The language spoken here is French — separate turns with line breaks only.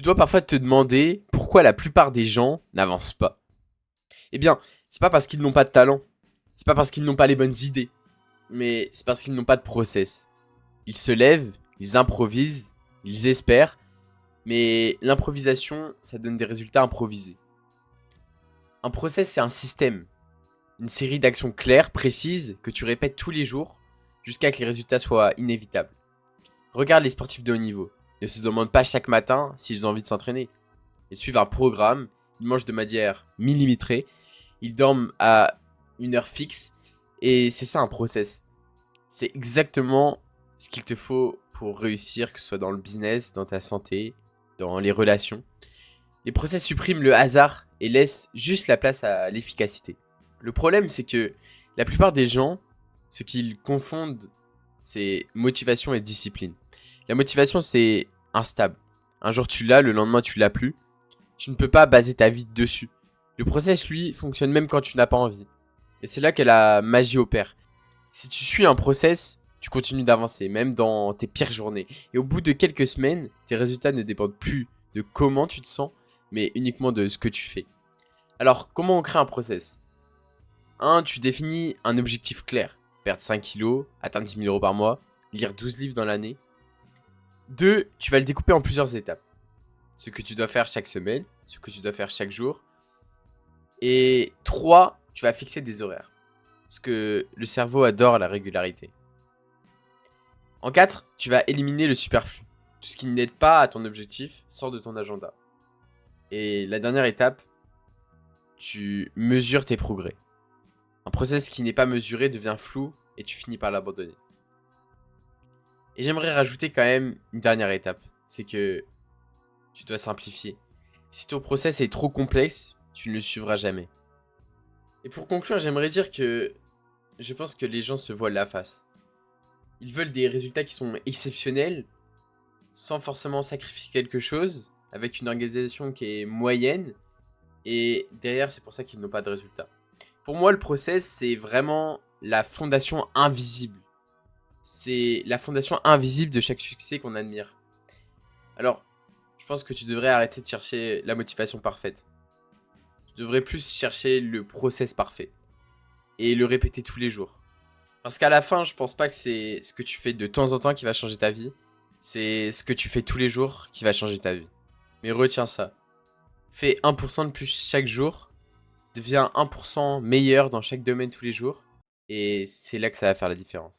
Tu dois parfois te demander pourquoi la plupart des gens n'avancent pas. Eh bien, c'est pas parce qu'ils n'ont pas de talent, c'est pas parce qu'ils n'ont pas les bonnes idées, mais c'est parce qu'ils n'ont pas de process. Ils se lèvent, ils improvisent, ils espèrent, mais l'improvisation, ça donne des résultats improvisés. Un process, c'est un système, une série d'actions claires, précises, que tu répètes tous les jours, jusqu'à que les résultats soient inévitables. Regarde les sportifs de haut niveau. Ils ne se demandent pas chaque matin s'ils ont envie de s'entraîner. Ils suivent un programme, ils mangent de manière millimétrée, ils dorment à une heure fixe, et c'est ça un process. C'est exactement ce qu'il te faut pour réussir, que ce soit dans le business, dans ta santé, dans les relations. Les process suppriment le hasard et laissent juste la place à l'efficacité. Le problème, c'est que la plupart des gens, ce qu'ils confondent, c'est motivation et discipline. La motivation, c'est instable. Un jour tu l'as, le lendemain tu l'as plus. Tu ne peux pas baser ta vie dessus. Le process, lui, fonctionne même quand tu n'as pas envie. Et c'est là que la magie opère. Si tu suis un process, tu continues d'avancer, même dans tes pires journées. Et au bout de quelques semaines, tes résultats ne dépendent plus de comment tu te sens, mais uniquement de ce que tu fais. Alors, comment on crée un process? 1. Tu définis un objectif clair. Perdre 5 kilos, atteindre 10 000 € par mois, lire 12 livres dans l'année. 2. Tu vas le découper en plusieurs étapes. Ce que tu dois faire chaque semaine, ce que tu dois faire chaque jour. Et 3. Tu vas fixer des horaires. Parce que le cerveau adore la régularité. En 4. Tu vas éliminer le superflu. Tout ce qui n'aide pas à ton objectif sort de ton agenda. Et la dernière étape, tu mesures tes progrès. Un process qui n'est pas mesuré devient flou et tu finis par l'abandonner. Et j'aimerais rajouter quand même une dernière étape. C'est que tu dois simplifier. Si ton process est trop complexe, tu ne le suivras jamais. Et pour conclure, j'aimerais dire que je pense que les gens se voilent la face. Ils veulent des résultats qui sont exceptionnels, sans forcément sacrifier quelque chose, avec une organisation qui est moyenne, et derrière, c'est pour ça qu'ils n'ont pas de résultats. Pour moi, le process, c'est vraiment la fondation invisible. C'est la fondation invisible de chaque succès qu'on admire. Alors, je pense que tu devrais arrêter de chercher la motivation parfaite. Tu devrais plus chercher le process parfait. Et le répéter tous les jours. Parce qu'à la fin, je pense pas que c'est ce que tu fais de temps en temps qui va changer ta vie. C'est ce que tu fais tous les jours qui va changer ta vie. Mais retiens ça. Fais 1% de plus chaque jour. Deviens 1% meilleur dans chaque domaine tous les jours. Et c'est là que ça va faire la différence.